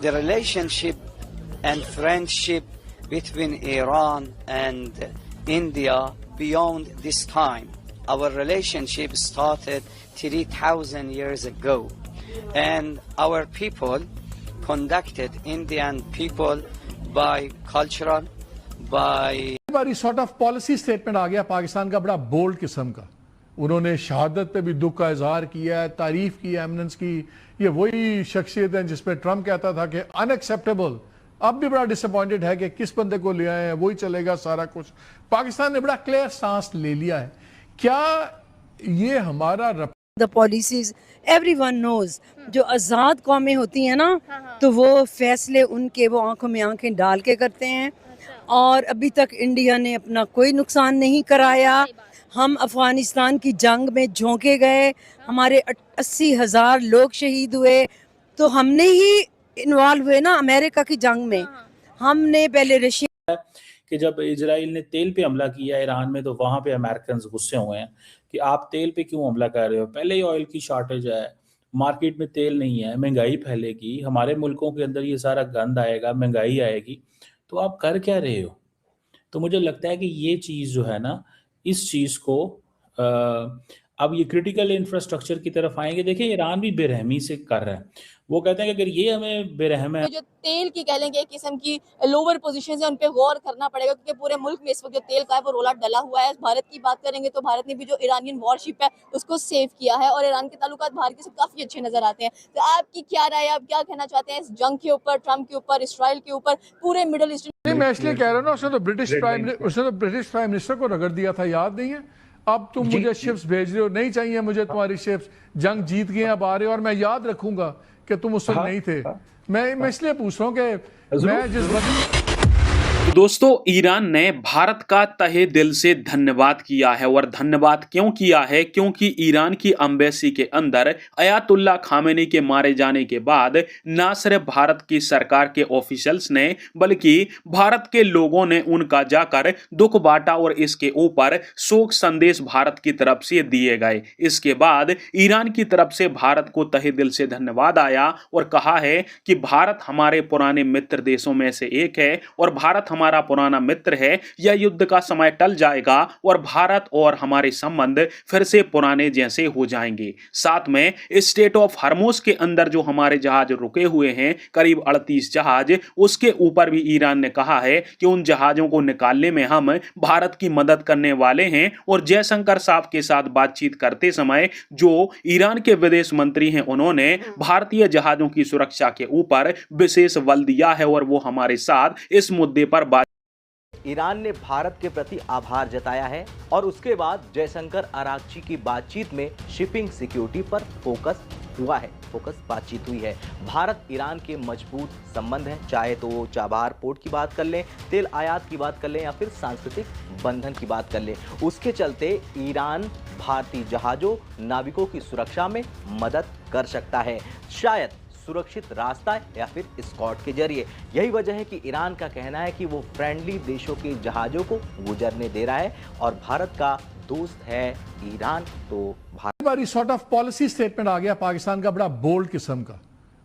the relationship and friendship between Iran and India beyond this time. Our relationship started 3,000 years ago, and our people conducted Indian people by cultural, by बारी sort of policy statement आ गया पाकिस्तान का, बड़ा bold किस्म का। उन्होंने शहादत पे भी दुख का इजहार किया है, तारीफ की है एमिनेंस की। ये वही शख्सियत है जिसपे ट्रम्प कहता था कि अनएक्सेप्टेबल। अब भी बड़ा डिसअपॉइंटेड है कि किस बंदे को ले आए हैं, वही चलेगा सारा कुछ। पाकिस्तान ने बड़ा क्लियर सांस ले लिया है। क्या ये हमारा द पॉलिसीज एवरीवन नोज, जो आज़ाद कौमें होती हैं ना, तो वो फैसले उनके वो आंखों में आंखें डाल के करते हैं। और अभी तक इंडिया ने अपना कोई नुकसान नहीं कराया। हम अफगानिस्तान की जंग में झोंके गए, हमारे 80,000 लोग शहीद हुए, तो हमने ही इन्वॉल्व हुए ना अमेरिका की जंग में। हमने पहले रशिया कि जब इजराइल ने तेल पे हमला किया ईरान में, तो वहाँ पे अमेरिकन गुस्से हुए हैं कि आप तेल पे क्यों हमला कर रहे हो, पहले ही ऑयल की शॉर्टेज है, मार्केट में तेल नहीं है, महंगाई फैलेगी, हमारे मुल्कों के अंदर ये सारा गंद आएगा, महंगाई आएगी, तो आप कर क्या रहे हो। तो मुझे लगता है कि ये चीज़ जो है ना, इस चीज़ को अब ये क्रिटिकल इंफ्रास्ट्रक्चर की तरफ आएंगे। देखिए ईरान भी बेरहमी से कर रहा है, वो कहते हैं कि अगर ये हमें बेरहम है, जो तेल की कह लेंगे एक किस्म की लोअर पोजीशन है, उन पे गौर करना पड़ेगा, क्योंकि पूरे मुल्क में इस वक्त जो तेल का है वो रोला डला हुआ है। भारत की बात करेंगे तो भारत ने भी जो ईरानियन वॉरशिप है उसको सेव किया है, और ईरान के ताल्लुकात भारत के साथ काफी अच्छे नजर आते हैं। तो आपकी क्या राय है, आप क्या कहना चाहते हैं इस जंग के ऊपर, ट्रम्प के ऊपर, इसराइल के ऊपर, पूरे मिडिल ईस्ट? मैं इसलिए कह रहा हूँ ना, उसने तो ब्रिटिश प्राइम मिनिस्टर को रगड़ दिया था, याद नहीं है? अब तुम मुझे शिप्स भेज रहे हो, नहीं चाहिए मुझे तुम्हारी शिप्स, जंग जीत गए अब आ रहे हो, और मैं याद रखूंगा कि तुम उस वक्त नहीं थे। मैं इसलिए पूछ रहा हूँ कि मैं जिस वक्त दोस्तों, ईरान ने भारत का तहे दिल से धन्यवाद किया है। और धन्यवाद क्यों किया है? क्योंकि ईरान की एम्बेसी के अंदर अयातुल्ला खामेनी के मारे जाने के बाद न सिर्फ भारत की सरकार के ऑफिशियल्स ने, बल्कि भारत के लोगों ने उनका जाकर दुख बांटा, और इसके ऊपर शोक संदेश भारत की तरफ से दिए गए। इसके बाद ईरान की तरफ से भारत को तहे दिल से धन्यवाद आया और कहा है कि भारत हमारे पुराने मित्र देशों में से एक है, और भारत हमारा पुराना मित्र है। यह युद्ध का समय टल जाएगा और भारत और हमारे संबंध फिर से पुराने जैसे हो जाएंगे। साथ में स्टेट ऑफ हॉर्मुज के अंदर जो हमारे जहाज रुके हुए हैं, करीब 38 जहाज, उसके ऊपर भी ईरान ने कहा है कि उन जहाजों को निकालने में हम भारत की मदद करने वाले हैं। और जयशंकर साहब के साथ बातचीत करते समय जो ईरान के विदेश मंत्री हैं, उन्होंने भारतीय जहाजों की सुरक्षा के ऊपर विशेष बल दिया है, और वो हमारे साथ इस मुद्दे पर ईरान ने भारत के प्रति आभार जताया है, और उसके बाद जयशंकर आरागची की बातचीत में शिपिंग सिक्योरिटी पर फोकस बातचीत हुई है। भारत ईरान के मजबूत संबंध हैं, चाहे तो वो चाबहार पोर्ट की बात कर लें, तेल आयात की बात कर लें, या फिर सांस्कृतिक बंधन की बात कर लें। उसके चलते ईरान भारतीय जहाजों, नाविकों की सुरक्षा में मदद कर सकता है, शायद सुरक्षित रास्ता या फिर स्कॉट के जरिए। यही वजह है कि ईरान का कहना है कि वो फ्रेंडली देशों के जहाजों को गुजरने दे रहा है, और भारत का दोस्त है ईरान। तो बारी सॉर्ट ऑफ पॉलिसी स्टेटमेंट आ गया पाकिस्तान का, बड़ा बोल्ड किस्म का।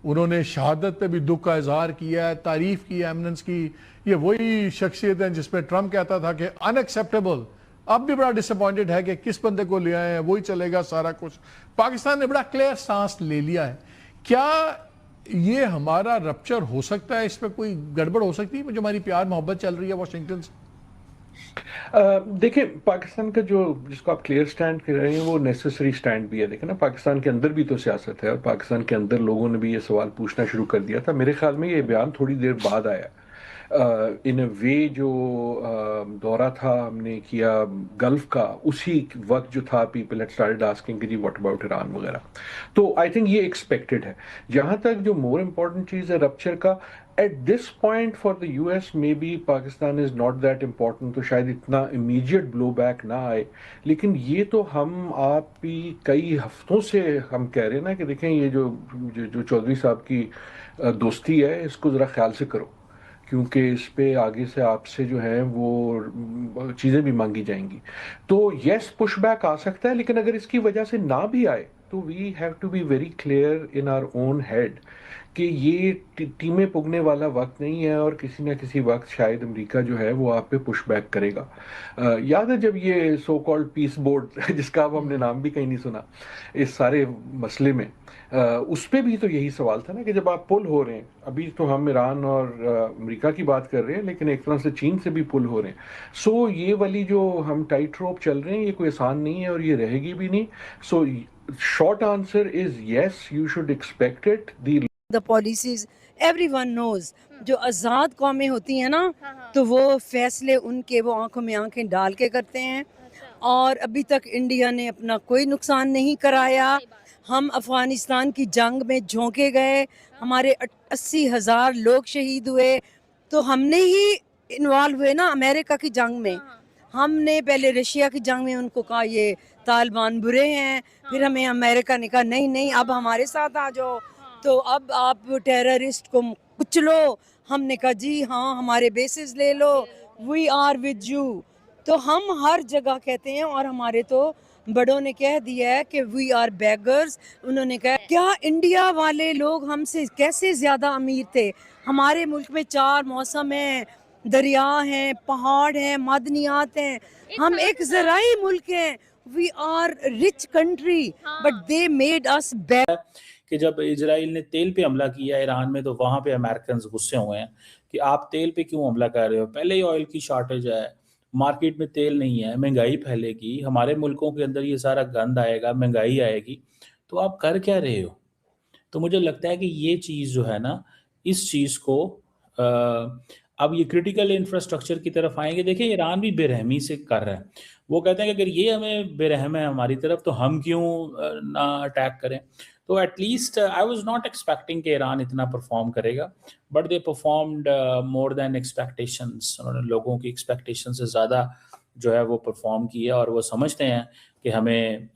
उन्होंने शहादत पे भी दुख का इजहार किया है, तारीफ की है एमिनेंस की। ये वही शख्सियत है जिसपे ट्रम्प कहता था कि अनएक्सेप्टेबल। अब भी बड़ा डिसअपॉइंटेड है कि किस बंदे को ले आए हैं, वही चलेगा सारा कुछ। पाकिस्तान ने बड़ा क्लियर सांस ले लिया है। क्या ये हमारा रप्चर हो सकता है? इसमें कोई गड़बड़ हो सकती है जो हमारी प्यार मोहब्बत चल रही है वाशिंगटन से? देखिए, पाकिस्तान का जो जिसको आप क्लियर स्टैंड कह रहे हैं वो नेसेसरी स्टैंड भी है। देखिए ना, पाकिस्तान के अंदर भी तो सियासत है, और पाकिस्तान के अंदर लोगों ने भी ये सवाल पूछना शुरू कर दिया था। मेरे ख्याल में ये बयान थोड़ी देर बाद आया। इन अ वे जो दौरा था हमने किया गल्फ का, उसी वक्त जो था पीपल हैड स्टार्टेड आस्किंग कि जी व्हाट अबाउट ईरान वगैरह। तो आई थिंक ये एक्सपेक्टेड है। जहां तक जो मोर इम्पोर्टेंट चीज़ है रप्चर का, at this point for the US may be Pakistan is not that important, तो शायद इतना इमीडिएट ब्लो बैक ना आए। लेकिन ये तो हम आप भी कई हफ्तों से हम कह रहे हैं ना कि देखें ये जो चौधरी साहब की दोस्ती है, इसको ज़रा ख्याल से करो, क्योंकि इस पे आगे से आपसे जो है वो चीज़ें भी मांगी जाएंगी। तो यस, पुशबैक आ सकता है, लेकिन अगर इसकी वजह से ना भी आए तो we have to be very clear in our own head कि ये टीमें पुगने वाला वक्त नहीं है और किसी ना किसी वक्त शायद अमेरिका जो है वो आप पे पुश बैक करेगा। याद है जब ये सो कॉल्ड पीस बोर्ड जिसका अब हमने नाम भी कहीं नहीं सुना इस सारे मसले में, उस पे भी तो यही सवाल था ना कि जब आप पुल हो रहे हैं, अभी तो हम ईरान और अमेरिका की बात कर रहे हैं लेकिन एक तरह से चीन से भी पुल हो रहे हैं। सो ये वाली जो हम टाइट रोप चल रहे हैं ये कोई आसान नहीं है और ये रहेगी भी नहीं। So short answer is yes, you should expect it. The policies everyone knows, जो आज़ाद कौमें होती हैं ना, तो वो फैसले उनके वो आंखों में आंखें डाल के करते हैं। और अभी तक इंडिया ने अपना कोई नुकसान नहीं कराया। हम अफगानिस्तान की जंग में झोंके गए, हमारे 80,000 लोग शहीद हुए, तो हमने ही इन्वॉल्व हुए ना अमेरिका की जंग में। हमने पहले रशिया की जंग में उनको कहा ये तालिबान बुरे हैं, फिर हमें अमेरिका ने कहा नहीं नहीं अब हमारे साथ आ जाओ, तो अब आप टेररिस्ट को कुचलो। हमने कहा जी हाँ हमारे बेसिस ले लो, वी आर विद यू। तो हम हर जगह कहते हैं और हमारे तो बड़ों ने कह दिया है कि वी आर बेगर्स। उन्होंने कहा क्या इंडिया वाले लोग हमसे कैसे ज़्यादा अमीर थे? हमारे मुल्क में 4 मौसम हैं, दरिया हैं, पहाड़ हैं, मादनियात हैं, हम एक ज़राई मुल्क हैं। We are rich country but they made us beg. कि जब इजराइल ने तेल पे हमला किया ईरान में तो वहाँ पे अमेरिकन गुस्से हुए हैं कि आप तेल पे क्यों हमला कर रहे हो, पहले ही ऑयल की शॉर्टेज है, मार्केट में तेल नहीं है, महंगाई फैलेगी, हमारे मुल्कों के अंदर ये सारा गंद आएगा, महंगाई आएगी, तो आप कर क्या रहे हो? तो मुझे लगता है कि ये चीज़ जो है ना, इस चीज़ को अब ये क्रिटिकल इंफ्रास्ट्रक्चर की तरफ आएंगे। देखिए ईरान भी बेरहमी से कर रहा है, वो कहते हैं कि अगर ये हमें बेरहम है हमारी तरफ तो हम क्यों ना अटैक करें। तो at least I was not expecting कि ईरान इतना परफॉर्म करेगा, but they performed more than expectations. उन्होंने लोगों की एक्सपेक्टेशन से ज़्यादा जो है वो परफॉर्म किया और वो समझते हैं कि हमें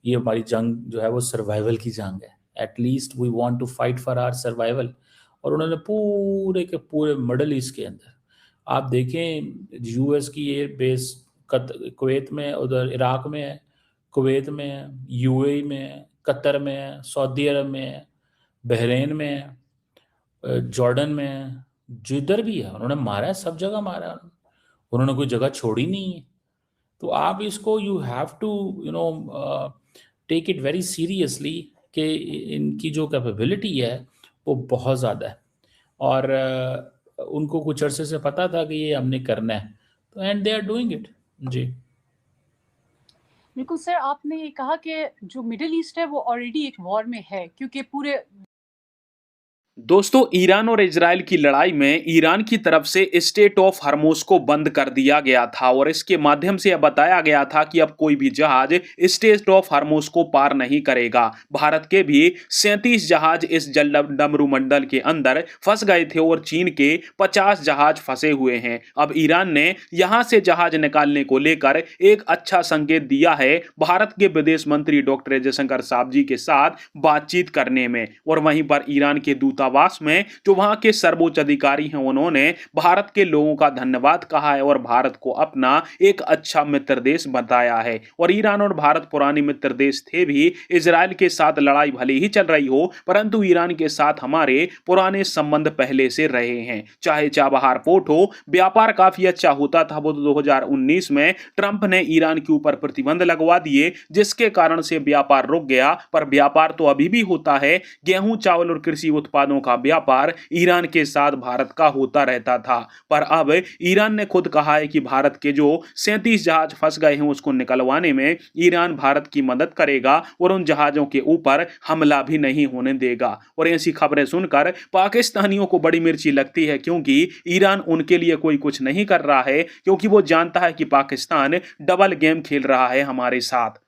ये हमारी जंग जो है वो सर्वाइवल की जंग है। At least we want to fight for our survival. और उन्होंने पूरे के पूरे मिडल ईस्ट के अंदर आप देखें, यूएस की एयर बेस कुवैत में, उधर इराक में है, कुवैत में है, यूएई में है, कतर में है, सऊदी अरब में है, बहरीन में है, जॉर्डन में है, जिधर भी है उन्होंने मारा है, सब जगह मारा है, उन्होंने कोई जगह छोड़ी नहीं है। तो आप इसको you have to take it very seriously कि इनकी जो कैपेबिलिटी है वो बहुत ज़्यादा है और उनको कुछ अरसे से पता था कि ये हमने करना है, तो and they are doing it. जी बिल्कुल सर, आपने ये कहा कि जो मिडिल ईस्ट है वो ऑलरेडी एक वॉर में है क्योंकि पूरे दोस्तों ईरान और इजराइल की लड़ाई में ईरान की तरफ से स्टेट ऑफ हर्मुज को बंद कर दिया गया था और इसके माध्यम से यह बताया गया था कि अब कोई भी जहाज स्टेट ऑफ हर्मुज को पार नहीं करेगा। भारत के भी 37 जहाज इस जलडमरू मंडल के अंदर फंस गए थे और चीन के 50 जहाज फंसे हुए हैं। अब ईरान ने यहां से जहाज निकालने को लेकर एक अच्छा संकेत दिया है भारत के विदेश मंत्री डॉक्टर जयशंकर साहब जी के साथ बातचीत करने में। और वहीं पर ईरान के दूतावास में जो वहां के सर्वोच्च अधिकारी हैं उन्होंने भारत के लोगों का धन्यवाद कहा है और भारत को अपना एक अच्छा मित्र देश बताया है। और ईरान और भारत पुराने मित्र देश थे भी। इजराइल के साथ लड़ाई भले ही चल रही हो परंतु ईरान के साथ हमारे पुराने संबंध पहले से रहे हैं। चाहे चाबहार पोर्ट हो, व्यापार काफी अच्छा होता था। वो 2019 में ट्रंप ने ईरान के ऊपर प्रतिबंध लगवा दिए जिसके कारण से व्यापार रुक गया, पर व्यापार तो अभी भी होता है। गेहूं, चावल और कृषि उत्पादों का व्यापार ईरान के साथ भारत का होता रहता था। पर अब ईरान ने खुद कहा है कि भारत के जो 37 जहाज फंस गए हैं उसको निकलवाने में ईरान भारत की मदद करेगा और उन जहाजों के ऊपर हमला भी नहीं होने देगा। और ऐसी खबरें सुनकर पाकिस्तानियों को बड़ी मिर्ची लगती है क्योंकि ईरान उनके लिए कोई कुछ नहीं कर रहा है, क्योंकि वो जानता है कि पाकिस्तान डबल गेम खेल रहा है हमारे साथ।